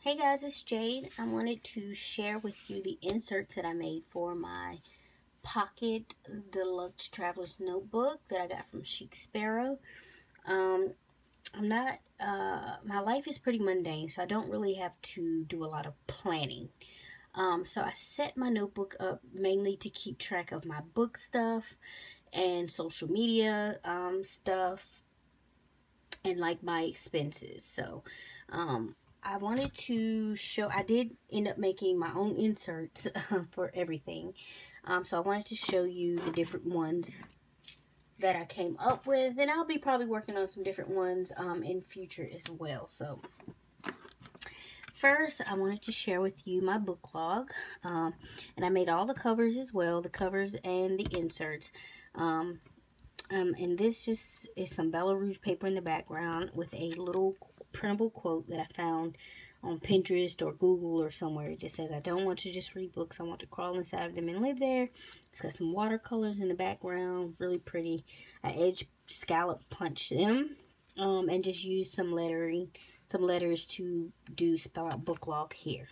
Hey guys, it's Jade. I wanted to share with you the inserts that I made for my Pocket Deluxe Traveler's Notebook that I got from Chic Sparrow. My life is pretty mundane, so I don't really have to do a lot of planning. So I set my notebook up mainly to keep track of my book stuff and social media stuff and like my expenses. So I wanted to show, I did end up making my own inserts for everything. So I wanted to show you the different ones that I came up with, and I'll be probably working on some different ones in future as well. So first, I wanted to share with you my book log, and I made all the covers as well, the covers and the inserts. And this just is some Bella Rouge paper in the background with a little printable quote that I found on Pinterest or Google or somewhere. It just says, "I don't want to just read books, I want to crawl inside of them and live there." It's got some watercolors in the background, really pretty. I edge scallop punched them and just used some letters to spell out book log here.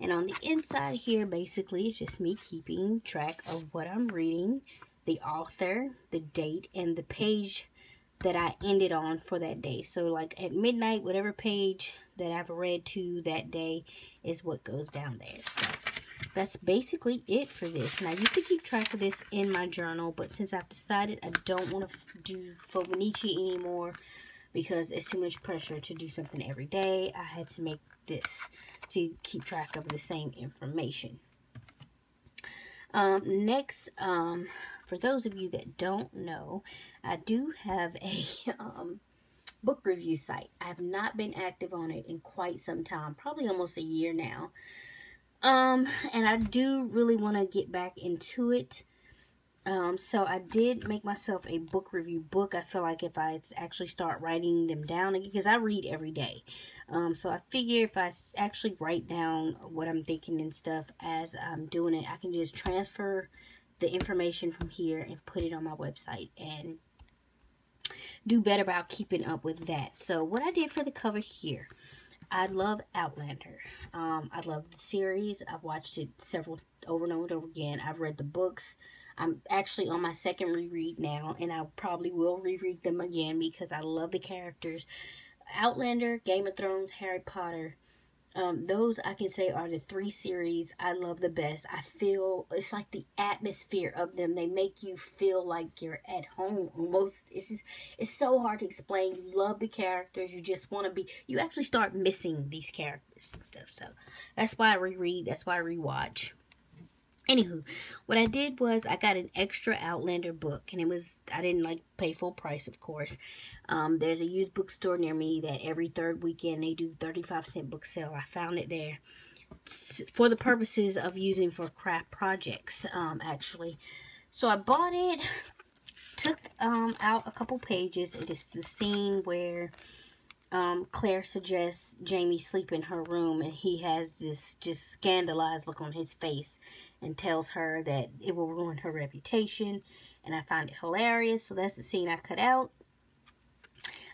And on the inside here, basically, it's just me keeping track of what I'm reading, the author, the date, and the page that I ended on for that day. So like at midnight, whatever page that I've read to that day is what goes down there. So that's basically it for this. And I used to keep track of this in my journal, but since I've decided I don't want to do Fibonacci anymore because it's too much pressure to do something every day, I had to make this to keep track of the same information. Next, for those of you that don't know, I do have a book review site. I have not been active on it in quite some time, probably almost a year now. And I do really want to get back into it. So I did make myself a book review book. I feel like if I actually start writing them down again, because I read every day. So I figure if I actually write down what I'm thinking and stuff as I'm doing it, I can just transfer the information from here and put it on my website and do better about keeping up with that. So what I did for the cover here, I love Outlander. I love the series. I've watched it over and over again. I've read the books. I'm actually on my second reread now, and I probably will reread them again because I love the characters. Outlander, Game of Thrones, Harry Potter, those I can say are the three series I love the best. I feel it's like the atmosphere of them. They make you feel like you're at home almost. It's so hard to explain. You love the characters. You just want to be, you actually start missing these characters and stuff. So that's why I reread. That's why I rewatch. Anywho, what I did was I got an extra Outlander book, and I didn't pay full price, of course. There's a used bookstore near me that every third weekend they do 35-cent book sale. I found it there for the purposes of using for craft projects, actually. So I bought it, took out a couple pages. It's the scene where Claire suggests Jamie sleep in her room, and he has this just scandalized look on his face and tells her that it will ruin her reputation, and I find it hilarious. So that's the scene I cut out.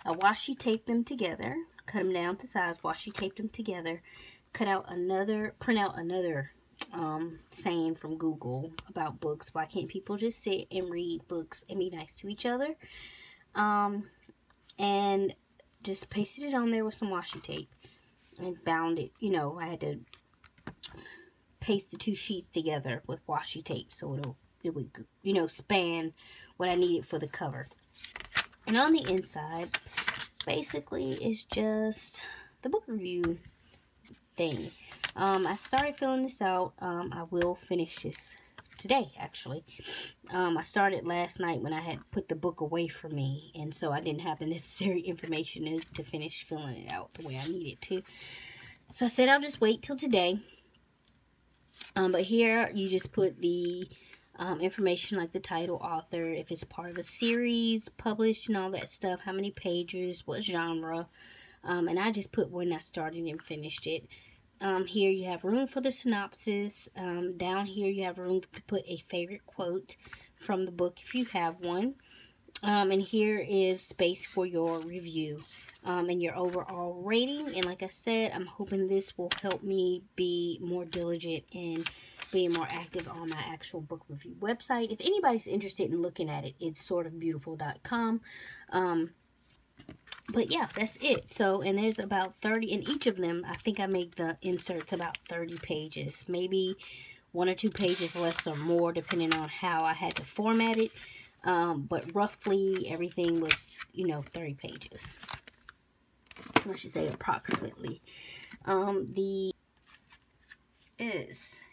I washi taped them together, cut them down to size, washi taped them together, print out another saying from Google about books. Why can't people just sit and read books and be nice to each other? And just pasted it on there with some washi tape and bound it. You know, I had to paste the two sheets together with washi tape so it would, you know, span what I needed for the cover. And on the inside, basically, it's just the book review thing. I started filling this out. I will finish this today, actually. I started last night when I had put the book away from me, and so I didn't have the necessary information to finish filling it out the way I needed to. So I said I'll just wait till today. But here you just put the information like the title, author, if it's part of a series, published, and all that stuff, how many pages, what genre, and I just put when I started and finished it. Here you have room for the synopsis. Down here you have room to put a favorite quote from the book if you have one. And here is space for your review and your overall rating. And like I said, I'm hoping this will help me be more diligent in being more active on my actual book review website. If anybody's interested in looking at it, it's sortofbeautiful.com. But yeah, that's it. So, and there's about 30 in each of them. I think I make the inserts about 30 pages, maybe 1 or 2 pages less or more, depending on how I had to format it. But roughly everything was, 30 pages. I should say approximately.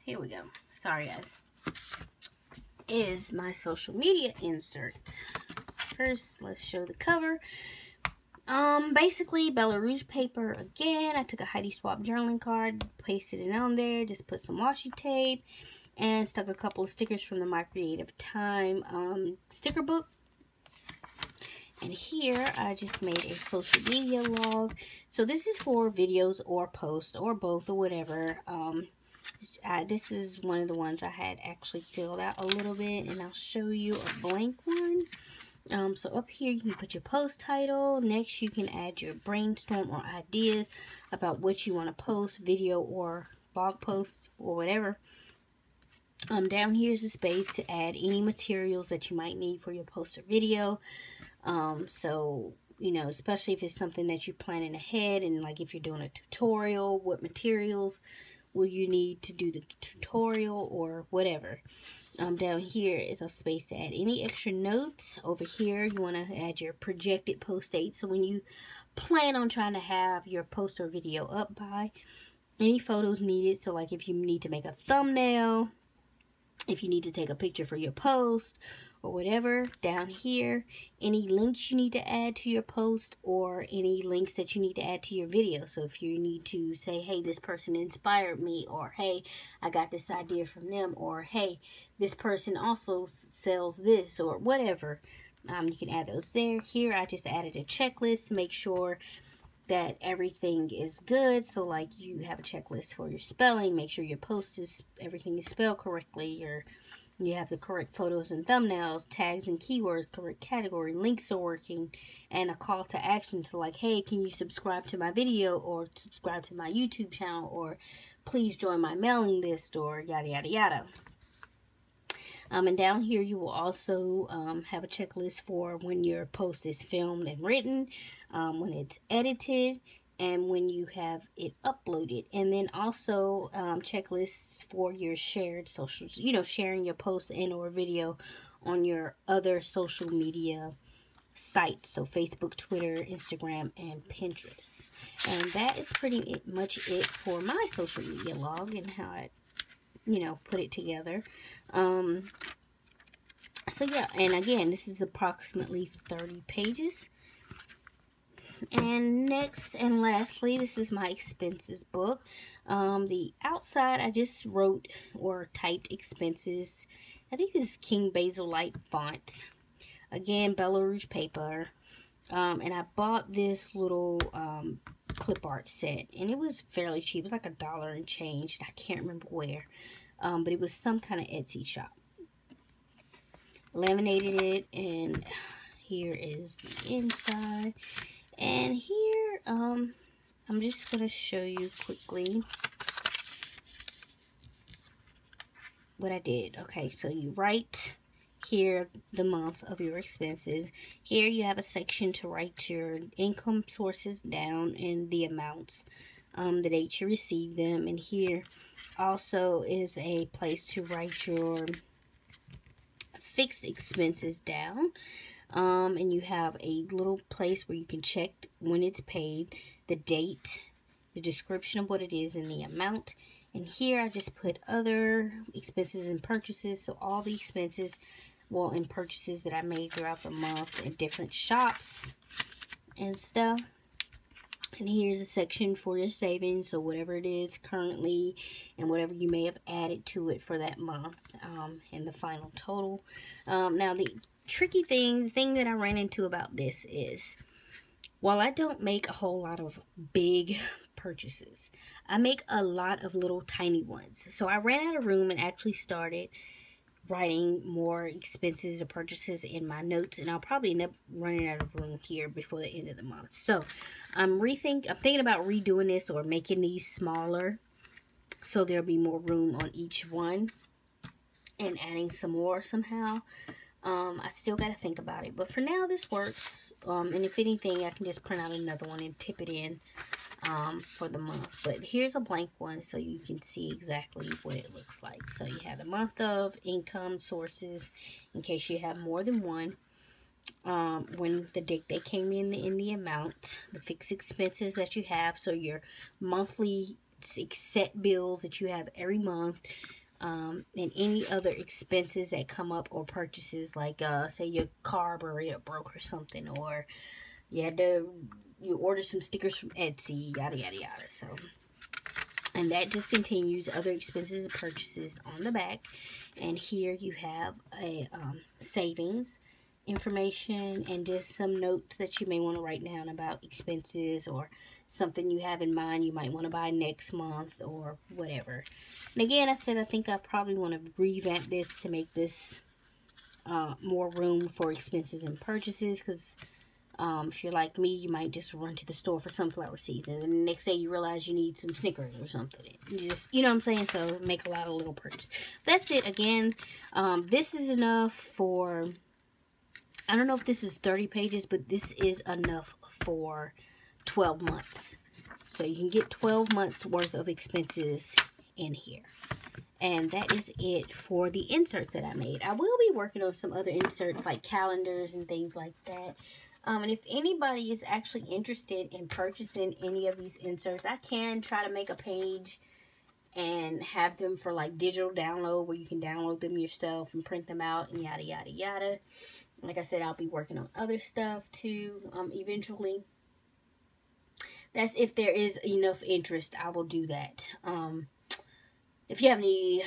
Here we go. Sorry, guys. Is my social media insert. First, let's show the cover. Basically, Bella Rouge paper again. I took a Heidi Swapp journaling card, pasted it on there, just put some washi tape, and stuck a couple of stickers from the My Creative Time sticker book. And here, I just made a social media log. So this is for videos or posts or both or whatever. This is one of the ones I had actually filled out a little bit, and I'll show you a blank one. So up here you can put your post title. Next you can add your brainstorm or ideas about what you want to post, video or blog post or whatever. Down here is a space to add any materials that you might need for your post or video. So, especially if it's something that you're planning ahead, and like if you're doing a tutorial, what materials will you need to do the tutorial or whatever. Down here is a space to add any extra notes. Over here, you want to add your projected post date. So when you plan on trying to have your post or video up by, any photos needed. So like if you need to make a thumbnail, if you need to take a picture for your post or whatever. Down here, any links you need to add to your post or any links that you need to add to your video. So if you need to say, hey, this person inspired me, or hey, I got this idea from them, or hey, this person also sells this, or whatever, you can add those there. Here I just added a checklist to make sure that everything is good. So like you have a checklist for your spelling, make sure your post is, everything is spelled correctly, you have the correct photos and thumbnails, tags and keywords, correct category, links are working, and a call to action. So like, hey, can you subscribe to my video, or subscribe to my YouTube channel, or please join my mailing list, or yada, yada, yada. And down here you will also have a checklist for when your post is filmed and written, when it's edited, and when you have it uploaded. And then also checklists for your shared socials, sharing your post and or video on your other social media sites. So Facebook, Twitter, Instagram, and Pinterest. And that is pretty much it for my social media log and how I, put it together. So yeah, and again, this is approximately 30 pages. And next and lastly, this is my expenses book. The outside, I just wrote or typed expenses. I think this is King Basilite font. Again, Bella Rouge paper. And I bought this little clip art set, and it was fairly cheap. It was like $1 and change. I can't remember where, but it was some kind of Etsy shop. Laminated it, and here is the inside. And here, I'm just going to show you quickly what I did. Okay, so you write here the month of your expenses. Here you have a section to write your income sources down and the amounts, the date you receive them. And here also is a place to write your fixed expenses down. And you have a little place where you can check when it's paid, the date, the description of what it is, and the amount. And here I just put other expenses and purchases. So all the expenses, and purchases that I made throughout the month at different shops and stuff. And here's a section for your savings. So whatever it is currently and whatever you may have added to it for that month, and the final total. Now the tricky thing, the thing that I ran into about this is, while I don't make a whole lot of big purchases, I make a lot of little tiny ones. So I ran out of room and actually started writing more expenses or purchases in my notes, and I'll probably end up running out of room here before the end of the month. So I'm thinking about redoing this or making these smaller so there'll be more room on each one, and adding some more somehow. I still got to think about it, but for now this works. And if anything, I can just print out another one and tip it in for the month. But here's a blank one so you can see exactly what it looks like. So you have the month of income sources in case you have more than one. When the date they came in the amount, the fixed expenses that you have, so your monthly set bills that you have every month, and any other expenses that come up or purchases, like say your carburetor broke or something, or you order some stickers from Etsy, yada yada yada. So, and that just continues other expenses and purchases on the back. And here you have a savings information and just some notes that you may want to write down about expenses or something you have in mind you might want to buy next month or whatever. And again, I said I think I probably want to revamp this to make this more room for expenses and purchases, because if you're like me, you might just run to the store for sunflower seeds, and the next day you realize you need some Snickers or something. You just, you know what I'm saying? So make a lot of little purchases. That's it. Again, this is enough for, I don't know if this is 30 pages, but this is enough for 12 months. So you can get 12 months worth of expenses in here. And that is it for the inserts that I made. I will be working on some other inserts like calendars and things like that. And if anybody is actually interested in purchasing any of these inserts, I can try to make a page and have them for like digital download where you can download them yourself and print them out and yada yada yada. Like I said, I'll be working on other stuff too eventually. That's if there is enough interest, I will do that. If you have any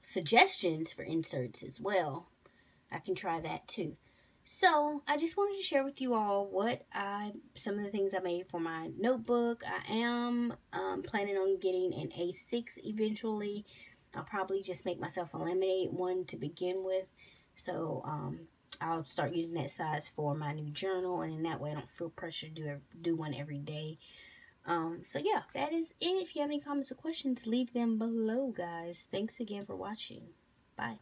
suggestions for inserts as well, I can try that too. So I just wanted to share with you all some of the things I made for my notebook. I am planning on getting an A6 eventually. I'll probably just make myself a laminated one to begin with. So I'll start using that size for my new journal, and in that way I don't feel pressure to do one every day. So yeah, that is it. If you have any comments or questions, leave them below, guys. Thanks again for watching. Bye.